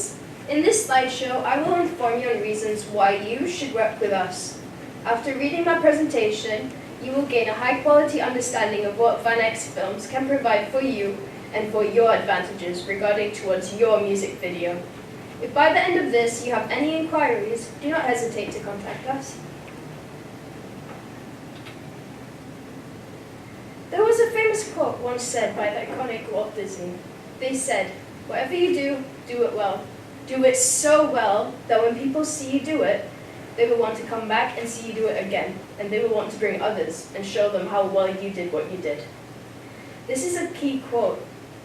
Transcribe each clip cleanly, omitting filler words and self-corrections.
skills. In this slideshow, I will inform you on reasons why you should work with us. After reading my presentation, you will gain a high-quality understanding of what VanX Films can provide for you and for your advantages regarding towards your music video. If by the end of this you have any inquiries, do not hesitate to contact us. There was a famous quote once said by the iconic Walt Disney. They said, "Whatever you do, do it well. Do it so well that when people see you do it, they will want to come back and see you do it again, and they will want to bring others and show them how well you did what you did." This is a key quote,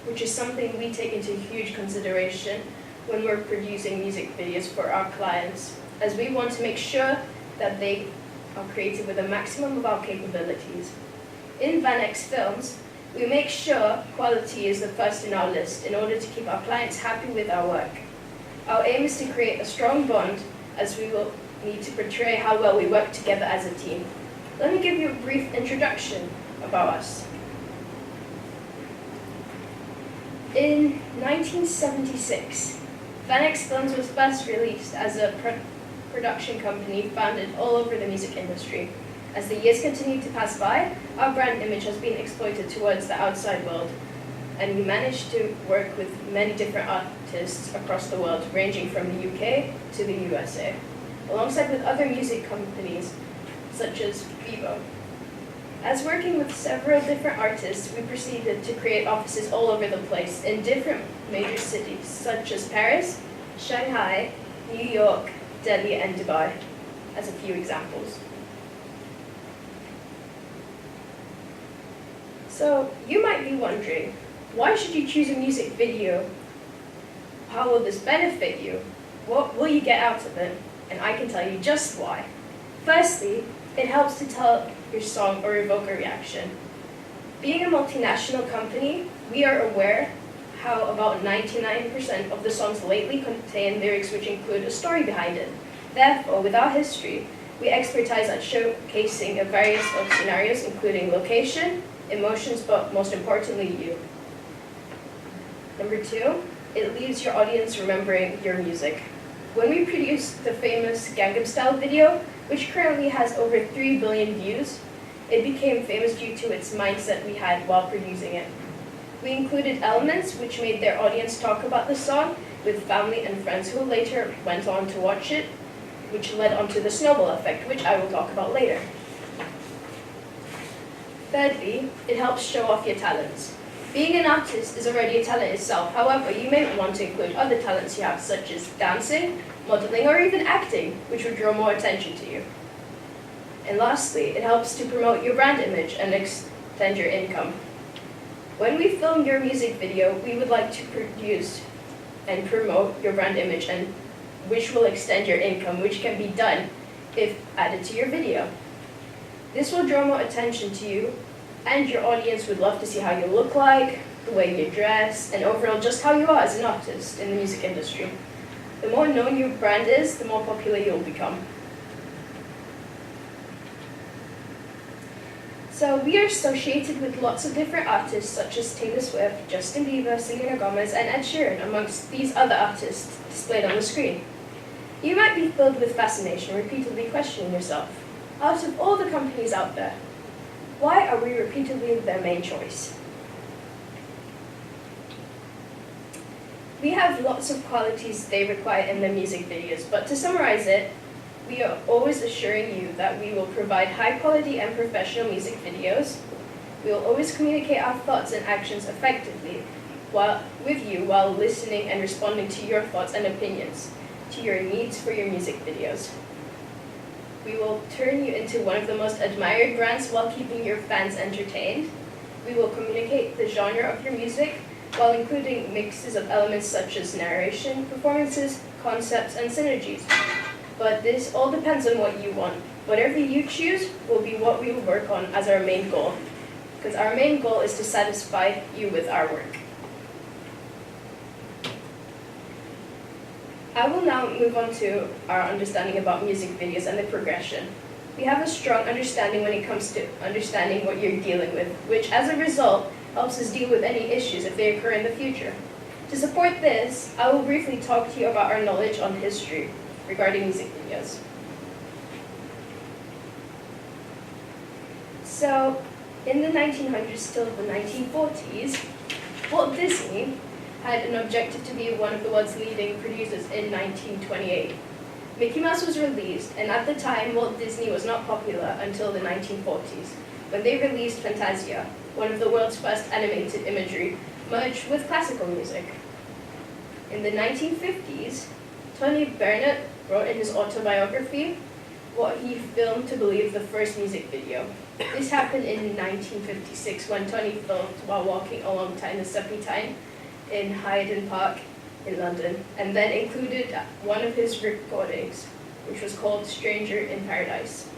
which is something we take into huge consideration when we're producing music videos for our clients, as we want to make sure that they are created with the maximum of our capabilities. In VanX Films, we make sure quality is the first in our list in order to keep our clients happy with our work. Our aim is to create a strong bond, as we will need to portray how well we work together as a team. Let me give you a brief introduction about us. In 1976, VanX Films was first released as a production company founded all over the music industry. As the years continue to pass by, our brand image has been exploited towards the outside world, and we managed to work with many different artists across the world, ranging from the UK to the USA, alongside with other music companies such as Vivo. As working with several different artists, we proceeded to create offices all over the place in different major cities such as Paris, Shanghai, New York, Delhi, and Dubai, as a few examples. So you might be wondering, why should you choose a music video? How will this benefit you? What will you get out of it? And I can tell you just why. Firstly, it helps to tell your song or evoke a reaction. Being a multinational company, we are aware how about 99% of the songs lately contain lyrics which include a story behind it. Therefore, with our history, we expertise at showcasing a various of scenarios, including location, emotions, but most importantly, you. Number two, it leaves your audience remembering your music. When we produced the famous Gangnam Style video, which currently has over 3 billion views, it became famous due to its mindset we had while producing it. We included elements which made their audience talk about the song with family and friends who later went on to watch it, which led on to the snowball effect, which I will talk about later. Thirdly, it helps show off your talents. Being an artist is already a talent itself. However, you may want to include other talents you have, such as dancing, modeling, or even acting, which would draw more attention to you. And lastly, it helps to promote your brand image and extend your income. When we film your music video, we would like to produce and promote your brand image, and which will extend your income, which can be done if added to your video. This will draw more attention to you, and your audience would love to see how you look like, the way you dress, and overall just how you are as an artist in the music industry. The more known your brand is, the more popular you'll become. So we are associated with lots of different artists such as Taylor Swift, Justin Bieber, Selena Gomez, and Ed Sheeran, amongst these other artists displayed on the screen. You might be filled with fascination, repeatedly questioning yourself, out of all the companies out there, why are we repeatedly their main choice? We have lots of qualities they require in their music videos, but to summarize it, we are always assuring you that we will provide high quality and professional music videos. We will always communicate our thoughts and actions effectively with you while listening and responding to your thoughts and opinions, to your needs for your music videos. We will turn you into one of the most admired brands while keeping your fans entertained. We will communicate the genre of your music while including mixes of elements such as narration, performances, concepts, and synergies. But this all depends on what you want. Whatever you choose will be what we will work on as our main goal, because our main goal is to satisfy you with our work. I will now move on to our understanding about music videos and the progression. We have a strong understanding when it comes to understanding what you're dealing with, which as a result helps us deal with any issues if they occur in the future. To support this, I will briefly talk to you about our knowledge on history regarding music videos. So, in the 1900s till the 1940s, Walt Disney had an objective to be one of the world's leading producers in 1928. Mickey Mouse was released, and at the time, Walt Disney was not popular until the 1940s, when they released Fantasia, one of the world's first animated imagery, merged with classical music. In the 1950s, Tony Bennett wrote in his autobiography what he filmed to believe the first music video. This happened in 1956 when Tony filmed while walking along Tyne Serpentine in Hyde Park in London, and then included one of his recordings, which was called Stranger in Paradise.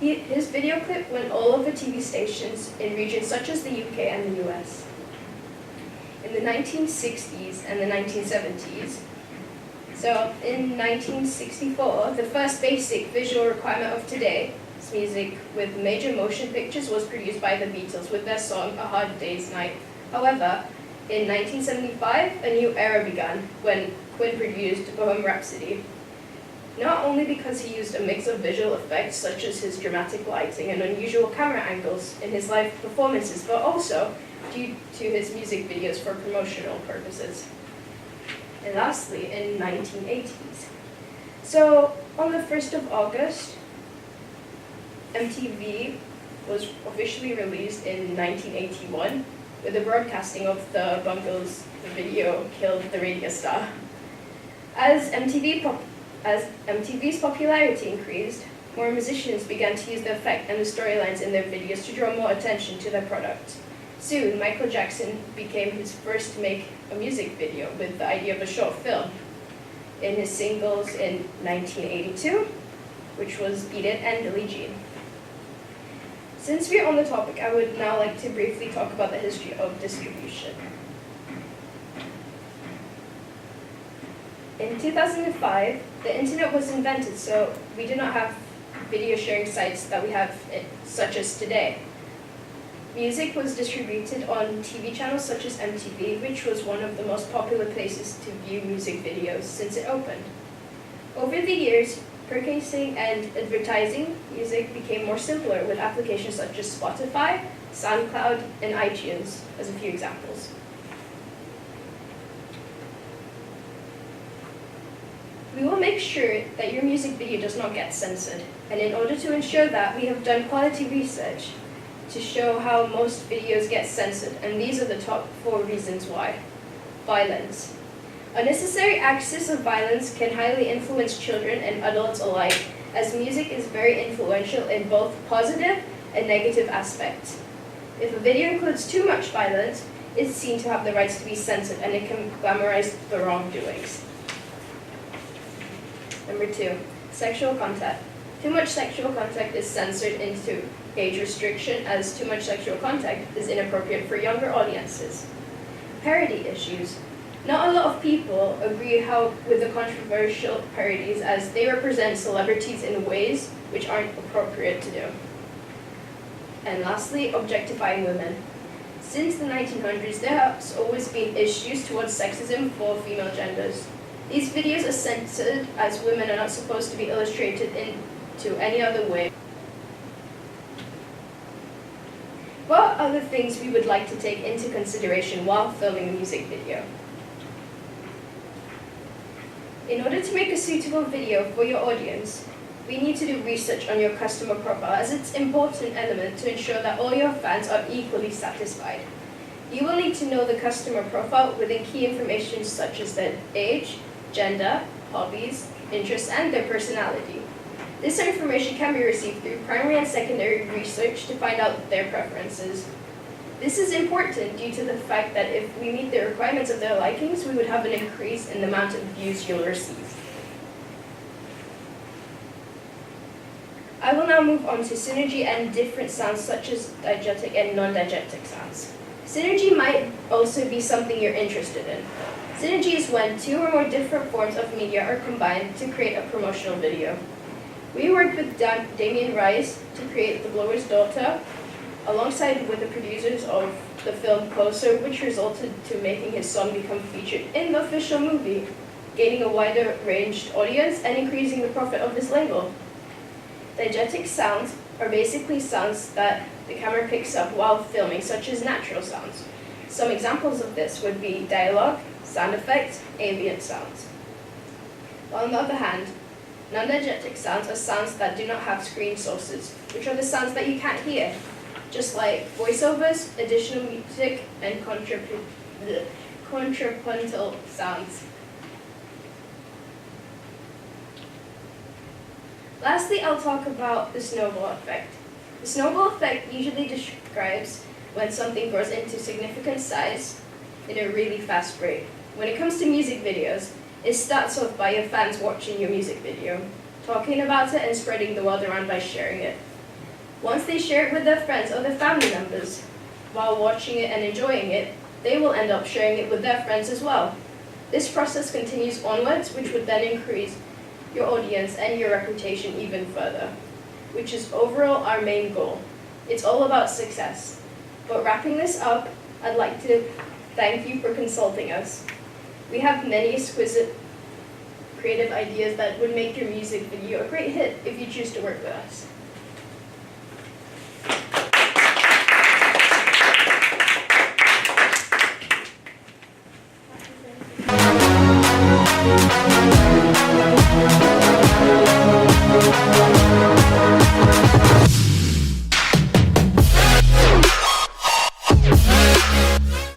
His video clip went all over TV stations in regions such as the UK and the US. In the 1960s and the 1970s, so in 1964, the first basic visual requirement of today's music with major motion pictures was produced by the Beatles with their song A Hard Day's Night. However, in 1975, a new era began when Quinn produced Bohemian Rhapsody. Not only because he used a mix of visual effects such as his dramatic lighting and unusual camera angles in his live performances, but also due to his music videos for promotional purposes. And lastly, in 1980s. So on the 1st of August, MTV was officially released in 1981 with the broadcasting of the Bungles' The Video Killed the Radio Star. As MTV's popularity increased, more musicians began to use the effect and the storylines in their videos to draw more attention to their product. Soon, Michael Jackson became his first to make a music video with the idea of a short film in his singles in 1982, which was Beat It and Billie Jean. Since we're on the topic, I would now like to briefly talk about the history of distribution. In 2005, the internet was invented, so we did not have video sharing sites that we have such as today. Music was distributed on TV channels such as MTV, which was one of the most popular places to view music videos since it opened. Over the years, purchasing and advertising music became more simpler with applications such as Spotify, SoundCloud, and iTunes, as a few examples. We will make sure that your music video does not get censored, and in order to ensure that, we have done quality research to show how most videos get censored, and these are the top 4 reasons why. Violence. Unnecessary access of violence can highly influence children and adults alike, as music is very influential in both positive and negative aspects. If a video includes too much violence, it's seen to have the rights to be censored, and it can glamorize the wrongdoings. Number 2, sexual content. Too much sexual content is censored into age restriction, as too much sexual content is inappropriate for younger audiences. Parody issues. Not a lot of people agree with the controversial parodies, as they represent celebrities in ways which aren't appropriate to do. And lastly, objectifying women. Since the 1900s, there has always been issues towards sexism for female genders. These videos are censored, as women are not supposed to be illustrated into any other way. What are the things we would like to take into consideration while filming a music video? In order to make a suitable video for your audience, we need to do research on your customer profile, as it's an important element to ensure that all your fans are equally satisfied. You will need to know the customer profile within key information such as their age, gender, hobbies, interests, and their personality. This information can be received through primary and secondary research to find out their preferences. This is important due to the fact that if we meet the requirements of their likings, we would have an increase in the amount of views you'll receive. I will now move on to synergy and different sounds such as diegetic and non-diegetic sounds. Synergy might also be something you're interested in. Synergy is when 2 or more different forms of media are combined to create a promotional video. We worked with Damien Rice to create The Blower's Daughter, alongside with the producers of the film closer, which resulted to making his song become featured in the official movie, gaining a wider ranged audience and increasing the profit of his label. Diegetic sounds are basically sounds that the camera picks up while filming, such as natural sounds. Some examples of this would be dialogue, sound effects, ambient sounds. On the other hand, non-diegetic sounds are sounds that do not have screen sources, which are the sounds that you can't hear, just like voiceovers, additional music, and contrapuntal sounds. Lastly, I'll talk about the snowball effect. The snowball effect usually describes when something grows into significant size in a really fast rate. When it comes to music videos, it starts off by your fans watching your music video, talking about it and spreading the word around by sharing it. Once they share it with their friends or their family members, while watching it and enjoying it, they will end up sharing it with their friends as well. This process continues onwards, which would then increase your audience and your reputation even further, which is overall our main goal. It's all about success. But wrapping this up, I'd like to thank you for consulting us. We have many exquisite creative ideas that would make your music video a great hit if you choose to work with us.